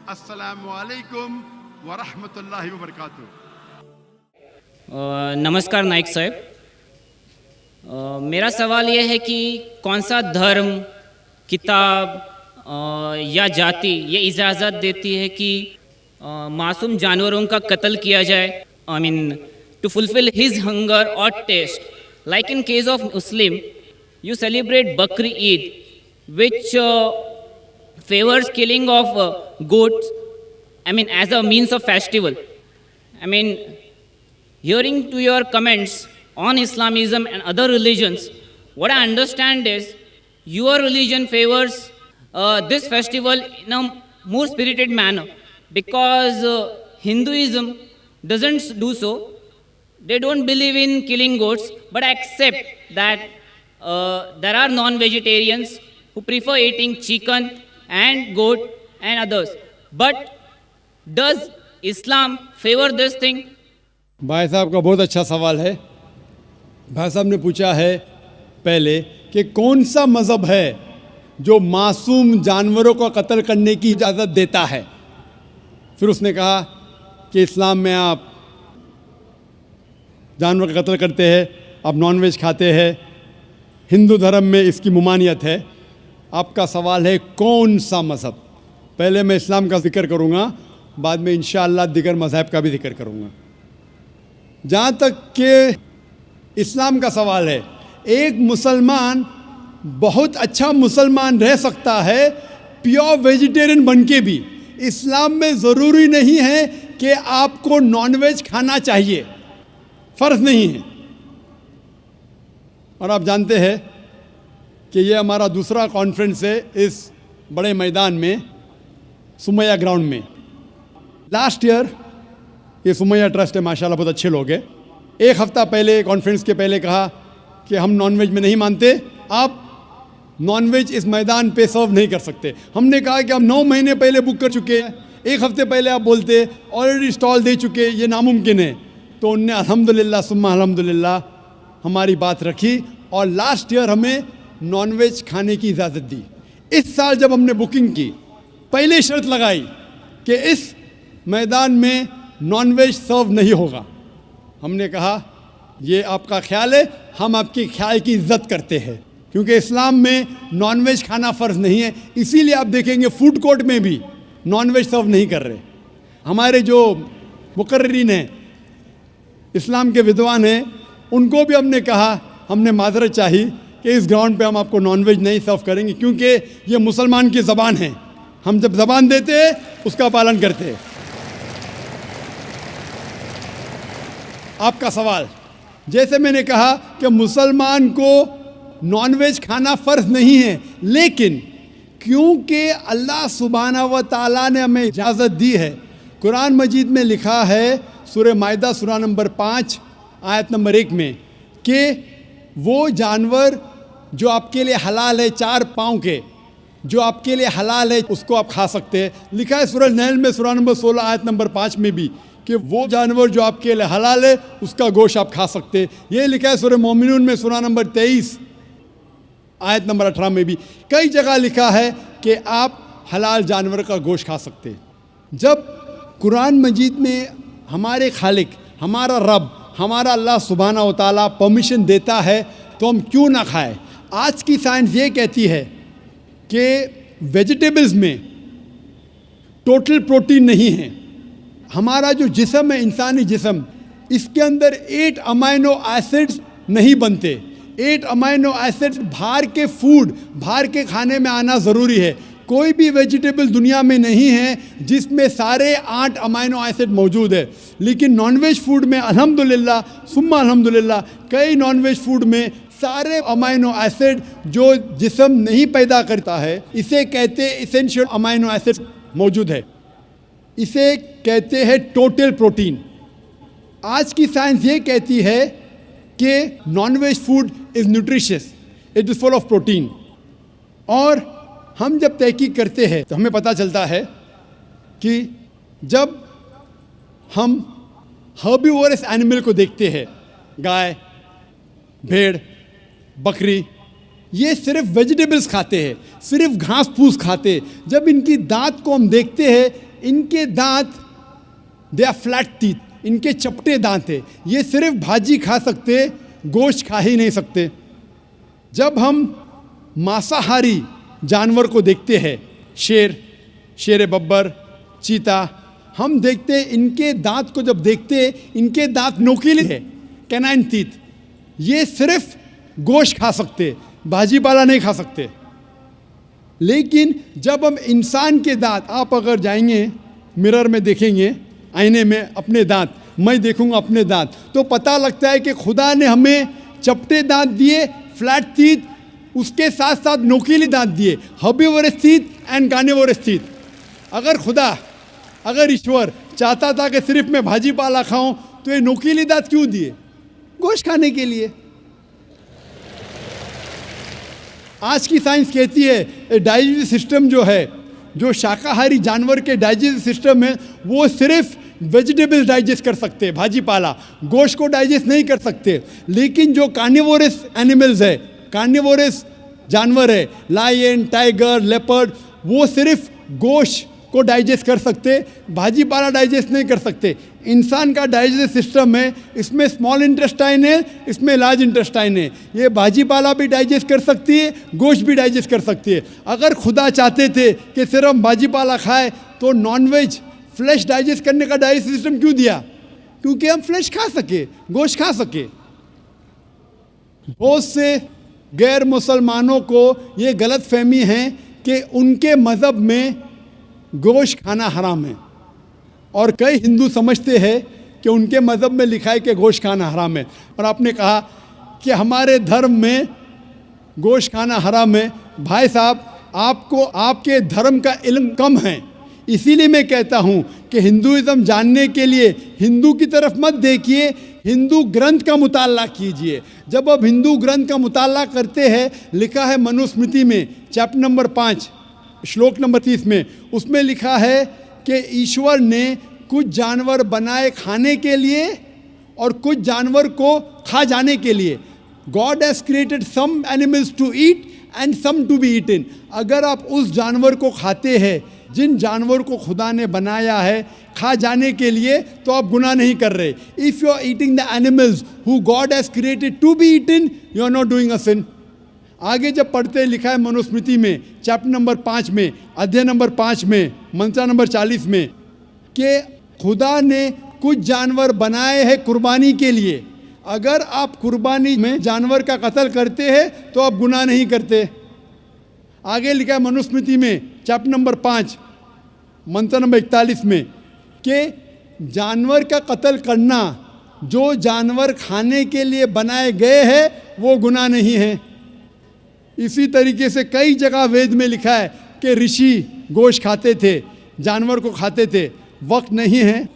अस्सलामु अलैकुम व रहमतुल्लाहि व बरकातुहू। नमस्कार नाइक साहब, मेरा सवाल यह है कि कौन सा धर्म, किताब या जाति ये इजाज़त देती है कि मासूम जानवरों का कत्ल किया जाए, I mean to fulfil his hunger और taste. Like in case of Muslim, you celebrate Bakri Eid, which favors killing of goats, I mean, as a means of festival. I mean, hearing to your comments on Islamism and other religions, what I understand is your religion favors this festival in a more spirited manner, because Hinduism doesn't do so. They don't believe in killing goats, but accept that there are non-vegetarians who prefer eating chicken and goat and others. But does Islam favor this thing? भाई साहब का बहुत अच्छा सवाल है। भाई साहब ने पूछा है पहले कि कौन सा मज़हब है जो मासूम जानवरों को कत्ल करने की इजाज़त देता है। फिर उसने कहा कि इस्लाम में आप जानवर का कत्ल करते हैं, आप नॉनवेज खाते हैं, हिंदू धर्म में इसकी मुमानियत है। आपका सवाल है कौन सा मज़हब। पहले मैं इस्लाम का जिक्र करूँगा, बाद में इंशाअल्लाह दिगर मज़हब का भी जिक्र करूँगा। जहाँ तक कि इस्लाम का सवाल है, एक मुसलमान बहुत अच्छा मुसलमान रह सकता है प्योर वेजिटेरियन बन के भी। इस्लाम में ज़रूरी नहीं है कि आपको नॉनवेज खाना चाहिए, फ़र्ज़ नहीं है। और आप जानते हैं कि ये हमारा दूसरा कॉन्फ्रेंस है इस बड़े मैदान में, सुमैया ग्राउंड में। लास्ट ईयर ये सुमैया ट्रस्ट है, माशाल्लाह बहुत अच्छे लोग हैं। एक हफ़्ता पहले कॉन्फ्रेंस के पहले कहा कि हम नॉनवेज में नहीं मानते, आप नॉनवेज इस मैदान पे सर्व नहीं कर सकते। हमने कहा कि हम 9 महीने पहले बुक कर चुके हैं, एक हफ़्ते पहले आप बोलते ऑलरेडी स्टॉल दे चुके, ये नामुमकिन है। तो उनने अल्हम्दुलिल्लाह सुम्मा अल्हम्दुलिल्लाह हमारी बात रखी और लास्ट ईयर हमें नॉनवेज खाने की इजाज़त दी। इस साल जब हमने बुकिंग की, पहले शर्त लगाई कि इस मैदान में नॉनवेज सर्व नहीं होगा। हमने कहा ये आपका ख्याल है, हम आपके ख्याल की इज्जत करते हैं, क्योंकि इस्लाम में नॉनवेज खाना फ़र्ज़ नहीं है। इसीलिए आप देखेंगे फूड कोर्ट में भी नॉनवेज सर्व नहीं कर रहे। हमारे जो मुकर्रिरीन हैं, इस्लाम के विद्वान हैं, उनको भी हमने कहा, हमने माजरत चाही कि इस ग्राउंड पे हम आपको नॉनवेज नहीं सर्व करेंगे, क्योंकि ये मुसलमान की ज़बान है। हम जब ज़बान देते हैं उसका पालन करते हैं। आपका सवाल, जैसे मैंने कहा कि मुसलमान को नॉनवेज खाना फ़र्ज़ नहीं है, लेकिन क्योंकि अल्लाह सुब्हानहू व तआला ने हमें इजाज़त दी है। कुरान मजीद में लिखा है सूरह माइदा सूरा नंबर 5 आयत नंबर 1 में कि वो जानवर जो आपके लिए हलाल है, 4 पाँव के, जो आपके लिए हलाल है उसको आप खा सकते हैं। लिखा है सूरह नहल में सूरा नंबर 16 आयत नंबर 5 में भी कि वो जानवर जो आपके लिए हलाल है उसका गोश्त आप खा सकते हैं। ये लिखा है सूरह मोमिनून में सूरा नंबर 23 आयत नंबर 18 में भी। कई जगह लिखा है कि आप हलाल जानवर का गोश्त खा सकते हैं। जब कुरान मजीद में हमारे खालिक, हमारा रब, हमारा अल्लाह सुब्हानहू व तआला परमिशन देता है तो हम क्यों ना खाएं। आज की साइंस ये कहती है कि वेजिटेबल्स में टोटल प्रोटीन नहीं है। हमारा जो जिस्म है, इंसानी जिस्म, इसके अंदर 8 अमाइनो एसिड्स नहीं बनते। 8 अमाइनो एसिड्स बाहर के फूड, बाहर के खाने में आना ज़रूरी है। कोई भी वेजिटेबल दुनिया में नहीं है जिसमें सारे 8 अमाइनो एसिड मौजूद है। लेकिन नॉनवेज फूड में अल्हम्दुलिल्लाह सुम्मा अल्हम्दुलिल्लाह कई नॉनवेज फूड में सारे अमाइनो एसिड जो जिस्म नहीं पैदा करता है, इसे कहते हैं इसेंशियल अमाइनो एसिड मौजूद है। इसे कहते हैं टोटल प्रोटीन। आज की साइंस ये कहती है कि non veg food is nutritious, it is full of protein. और हम जब तहकीक करते हैं तो हमें पता चलता है कि जब हम हर्बीवोरस एनिमल को देखते हैं, गाय, भेड़, बकरी, ये सिर्फ वेजिटेबल्स खाते हैं, सिर्फ घास फूस खाते हैं। जब इनकी दांत को हम देखते हैं, इनके दांत दे आर फ्लैट टीथ, इनके चपटे दांत है। ये सिर्फ भाजी खा सकते, गोश्त खा ही नहीं सकते। जब हम मांसाहारी जानवर को देखते हैं, शेर बब्बर, चीता, हम देखते हैं इनके दांत को जब देखते हैं, इनके दांत नोकीले है, कैनाइन टीथ। ये सिर्फ गोश्त खा सकते, भाजी पाला नहीं खा सकते। लेकिन जब हम इंसान के दांत, आप अगर जाएंगे मिरर में देखेंगे, आईने में अपने दांत, मैं देखूंगा अपने दांत, तो पता लगता है कि खुदा ने हमें चपटे दांत दिए, फ्लैट टीथ, उसके साथ साथ नोकीले दांत दिए, herbivores teeth and carnivorous teeth. अगर ईश्वर चाहता था कि सिर्फ मैं भाजी पाला खाऊं, तो ये नोकीले दांत क्यों दिए? गोश्त खाने के लिए। आज की साइंस कहती है डाइजेस्टिव सिस्टम जो है, जो शाकाहारी जानवर के डाइजेस्टिव सिस्टम है, वो सिर्फ वेजिटेबल्स डाइजेस्ट कर सकते हैं, भाजी पाला, गोश्त को डाइजेस्ट नहीं कर सकते। लेकिन जो कार्निवोरस एनिमल्स है, कार्निवोरस जानवर है, लायन, टाइगर, लेपर्ड, वो सिर्फ गोश्त को डाइजेस्ट कर सकते, भाजी पाला डाइजेस्ट नहीं कर सकते। इंसान का डाइजेस्टिव सिस्टम है, इसमें स्मॉल इंटेस्टाइन है, इसमें लार्ज इंटेस्टाइन है। ये भाजी पाला भी डाइजेस्ट कर सकती है, गोश्त भी डाइजेस्ट कर सकती है। अगर खुदा चाहते थे कि सिर्फ हम भाजी पाला खाए, तो नॉनवेज फ्लैश डाइजेस्ट करने का डाइजेस्टिव सिस्टम क्यों दिया? क्योंकि हम फ्लैश खा सके, गोश्त खा सके। बहुत से गैर मुसलमानों को ये गलत फहमी है कि उनके मज़हब में गोश्त खाना हराम है, और कई हिंदू समझते हैं कि उनके मज़हब में लिखा है कि गोश्त खाना हराम है। और आपने कहा कि हमारे धर्म में गोश्त खाना हराम है। भाई साहब, आपको आपके धर्म का इल्म कम है, इसीलिए मैं कहता हूँ कि हिंदुइज़्म जानने के लिए हिंदू की तरफ मत देखिए, हिंदू ग्रंथ का मुताला कीजिए। जब आप हिंदू ग्रंथ का मुताला करते हैं, लिखा है मनुस्मृति में चैप्टर नंबर 5 श्लोक नंबर 30 में, उसमें लिखा है कि ईश्वर ने कुछ जानवर बनाए खाने के लिए और कुछ जानवर को खा जाने के लिए। God has created some animals to eat and some to be eaten. अगर आप उस जानवर को खाते हैं, जिन जानवर को खुदा ने बनाया है खा जाने के लिए, तो आप गुनाह नहीं कर रहे। If you are eating the animals who God has created to be eaten, you are not doing a sin. आगे जब पढ़ते लिखा है मनुस्मृति में चैप्टर नंबर 5 में, अध्याय नंबर 5 में, मंत्र नंबर 40 में, कि खुदा ने कुछ जानवर बनाए हैं कुर्बानी के लिए। अगर आप कुर्बानी में जानवर का कत्ल करते हैं तो आप गुनाह नहीं करते। आगे लिखा है मनुस्मृति में चैप्टर नंबर 5 मंत्र नंबर 41 में कि जानवर का कत्ल करना, जो जानवर खाने के लिए बनाए गए हैं, वो गुनाह नहीं है। इसी तरीके से कई जगह वेद में लिखा है कि ऋषि गोश्त खाते थे, जानवर को खाते थे। वक्त नहीं है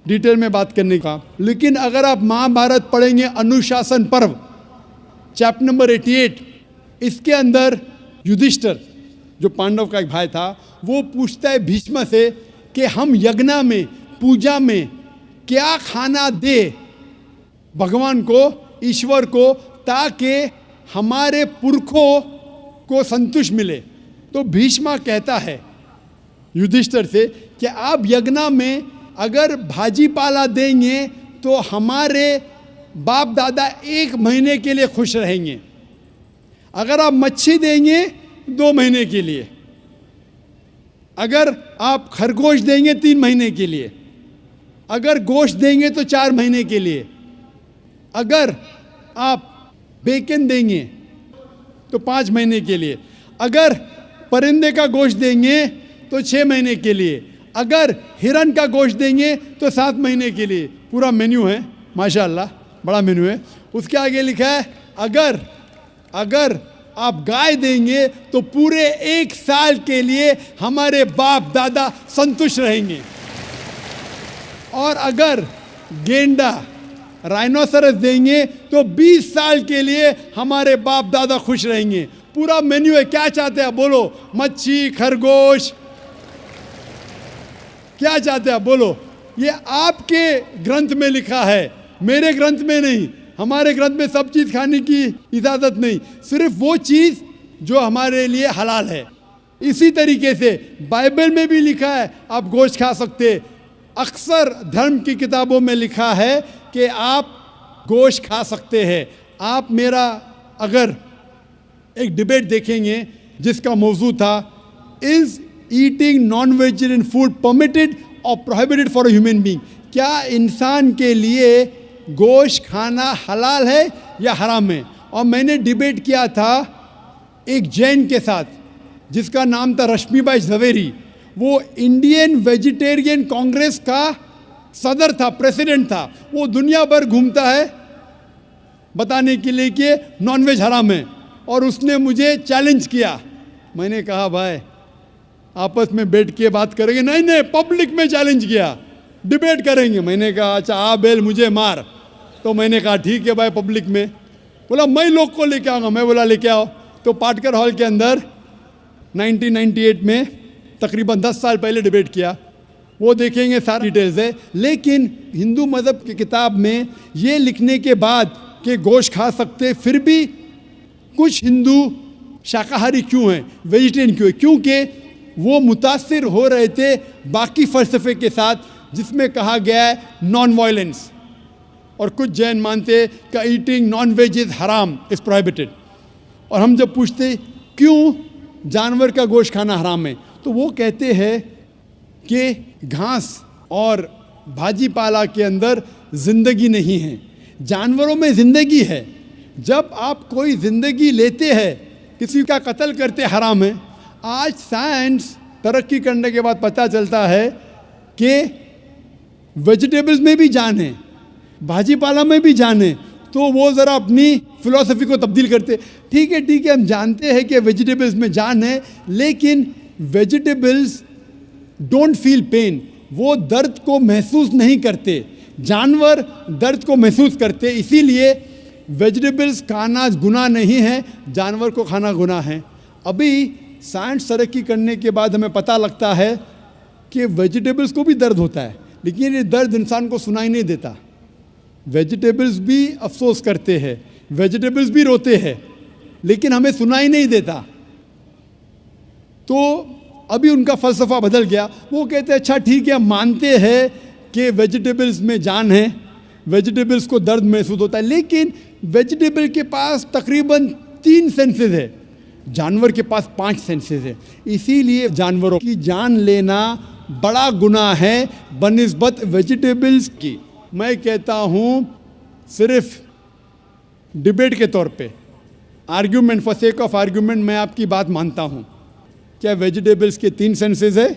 डिटेल में बात करने का, लेकिन अगर आप महाभारत पढ़ेंगे अनुशासन पर्व चैप्टर नंबर 88, इसके अंदर युधिष्ठिर जो पांडव का एक भाई था, वो पूछता है भीष्म से कि हम यज्ञ में, पूजा में क्या खाना दे भगवान को, ईश्वर को, ताकि हमारे पुरखों को संतुष्ट मिले। तो भीष्म कहता है युधिष्ठिर से कि आप यज्ञ में अगर भाजी पाला देंगे तो हमारे बाप दादा 1 महीने के लिए खुश रहेंगे। अगर आप मच्छी देंगे 2 महीने के लिए, अगर आप खरगोश देंगे 3 महीने के लिए, अगर गोश्त देंगे तो 4 महीने के लिए, अगर आप बेकन देंगे तो 5 महीने के लिए, अगर परिंदे का गोश्त देंगे तो 6 महीने के लिए, अगर हिरन का गोश्त देंगे तो 7 महीने के लिए। पूरा मेन्यू है, माशाल्लाह बड़ा मेन्यू है। उसके आगे लिखा है अगर आप गाय देंगे तो पूरे 1 साल के लिए हमारे बाप दादा संतुष्ट रहेंगे, और अगर गेंडा राइनोसरस देंगे तो 20 साल के लिए हमारे बाप दादा खुश रहेंगे। पूरा मेन्यू है। क्या चाहते हैं बोलो? मच्छी, खरगोश, क्या चाहते हैं बोलो? ये आपके ग्रंथ में लिखा है, मेरे ग्रंथ में नहीं। हमारे ग्रंथ में सब चीज़ खाने की इजाज़त नहीं, सिर्फ वो चीज़ जो हमारे लिए हलाल है। इसी तरीके से बाइबल में भी लिखा है आप गोश्त खा सकते। अक्सर धर्म की किताबों में लिखा है कि आप गोश्त खा सकते हैं। आप मेरा अगर एक डिबेट देखेंगे जिसका मौजू था is eating non vegetarian food permitted और prohibited for a human being, क्या इंसान के लिए गोश्त खाना हलाल है या हराम है। और मैंने डिबेट किया था एक जैन के साथ जिसका नाम था रश्मिबाई झवेरी। वो इंडियन वेजिटेरियन कांग्रेस का सदर था, प्रेसिडेंट था। वो दुनिया भर घूमता है बताने के लिए कि नॉनवेज हराम है। और उसने मुझे चैलेंज किया। मैंने कहा भाई आपस में बैठ के बात करेंगे। नहीं नहीं, पब्लिक में चैलेंज किया, डिबेट करेंगे। मैंने कहा अच्छा आ बेल मुझे मार। तो मैंने कहा ठीक है भाई पब्लिक में। बोला मैं लोग को लेके आऊँगा। मैं बोला लेके आओ। तो पाटकर हॉल के अंदर 1998 में तकरीबन 10 साल पहले डिबेट किया। वो देखेंगे सारी डिटेल्स है। लेकिन हिंदू मज़हब की किताब में ये लिखने के बाद कि गोश्त खा सकते, फिर भी कुछ हिंदू शाकाहारी क्यों हैं, वेजिटेरियन क्यों है, क्योंकि वो मुतासिर हो रहे थे बाकी फ़लसफ़े के साथ जिसमें कहा गया है नॉन वायलेंस। और कुछ जैन मानते कि ईटिंग नॉन वेज इज़ हराम, इज़ प्रोहिबिटेड। और हम जब पूछते क्यों जानवर का गोश्त खाना हराम है, तो वो कहते हैं कि घास और भाजी पाला के अंदर ज़िंदगी नहीं है, जानवरों में ज़िंदगी है। जब आप कोई ज़िंदगी लेते हैं, किसी का कत्ल करते हराम है। आज साइंस तरक्की करने के बाद पता चलता है कि वेजिटेबल्स में भी जान है, भाजी पाला में भी जान है। तो वो ज़रा अपनी फ़िलॉसफी को तब्दील करते। ठीक है हम जानते हैं कि वेजिटेबल्स में जान है, लेकिन वेजिटेबल्स डोंट फील पेन, वो दर्द को महसूस नहीं करते। जानवर दर्द को महसूस करते, इसीलिए वेजिटेबल्स खाना गुनाह नहीं है, जानवर को खाना गुनाह है। अभी साइंस तरक्की करने के बाद हमें पता लगता है कि वेजिटेबल्स को भी दर्द होता है, लेकिन ये दर्द इंसान को सुनाई नहीं देता। वेजिटेबल्स भी अफसोस करते हैं, वेजिटेबल्स भी रोते हैं, लेकिन हमें सुनाई नहीं देता। तो अभी उनका फ़लसफ़ा बदल गया। वो कहते हैं अच्छा ठीक है, हम मानते हैं कि वेजिटेबल्स में जान है, वेजिटेबल्स को दर्द महसूस होता है, लेकिन वेजिटेबल के पास तकरीबन 3 सेंसेस है, जानवर के पास 5 सेंसेस है। इसीलिए जानवरों की जान लेना बड़ा गुनाह है बनिस्बत वेजिटेबल्स की। मैं कहता हूँ सिर्फ डिबेट के तौर पे, argument, for sake of argument, मैं आपकी बात मानता हूँ क्या वेजिटेबल्स के 3 सेंसेस है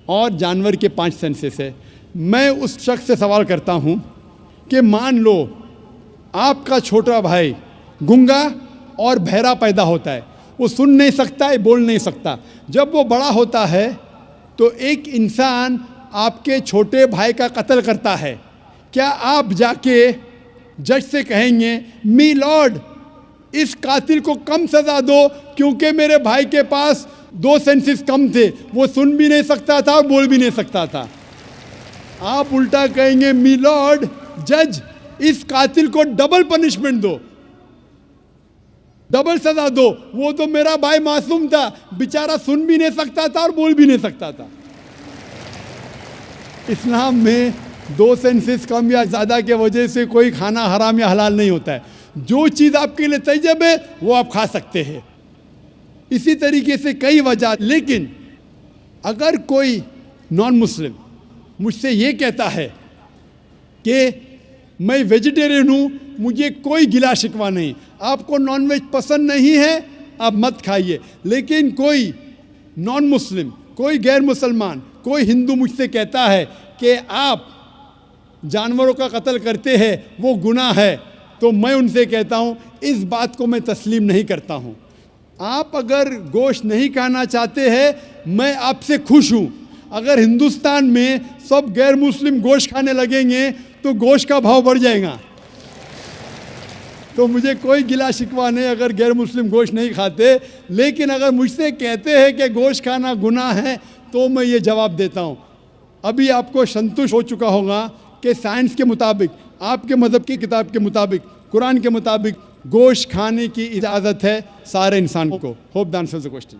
और जानवर के 5 सेंसेस है। मैं उस शख्स से सवाल करता हूँ कि मान लो आपका छोटा भाई गूंगा और बहरा पैदा होता है, वो सुन नहीं सकता है, बोल नहीं सकता। जब वो बड़ा होता है तो एक इंसान आपके छोटे भाई का कत्ल करता है, क्या आप जाके जज से कहेंगे मी लॉर्ड इस कातिल को कम सज़ा दो क्योंकि मेरे भाई के पास 2 सेंसेस कम थे, वो सुन भी नहीं सकता था और बोल भी नहीं सकता था? आप उल्टा कहेंगे मी लॉर्ड जज इस कातिल को डबल पनिशमेंट दो, डबल सजा दो, वो तो मेरा भाई मासूम था, बेचारा सुन भी नहीं सकता था और बोल भी नहीं सकता था। इस्लाम में 2 सेंसेस कम या ज़्यादा के वजह से कोई खाना हराम या हलाल नहीं होता है। जो चीज़ आपके लिए तैयब है वो आप खा सकते हैं। इसी तरीके से कई वजह। लेकिन अगर कोई नॉन मुस्लिम मुझसे ये कहता है कि मैं वेजिटेरियन हूँ, मुझे कोई गिला शिकवा नहीं, आपको नॉनवेज पसंद नहीं है आप मत खाइए, लेकिन कोई नॉन मुस्लिम, कोई गैर मुसलमान, कोई हिंदू मुझसे कहता है कि आप जानवरों का कत्ल करते हैं वो गुनाह है, तो मैं उनसे कहता हूँ इस बात को मैं तस्लीम नहीं करता हूँ। आप अगर गोश्त नहीं खाना चाहते हैं मैं आपसे खुश हूँ। अगर हिंदुस्तान में सब गैर मुस्लिम गोश्त खाने लगेंगे तो गोश्त का भाव बढ़ जाएगा। तो मुझे कोई गिला शिकवा नहीं अगर गैर मुस्लिम गोश्त नहीं खाते, लेकिन अगर मुझसे कहते हैं कि गोश्त खाना गुनाह है तो मैं ये जवाब देता हूँ। अभी आपको संतुष्ट हो चुका होगा कि साइंस के मुताबिक, आपके मज़हब की किताब के मुताबिक, कुरान के मुताबिक गोश्त खाने की इजाज़त है सारे इंसान को। Hope the answers the question.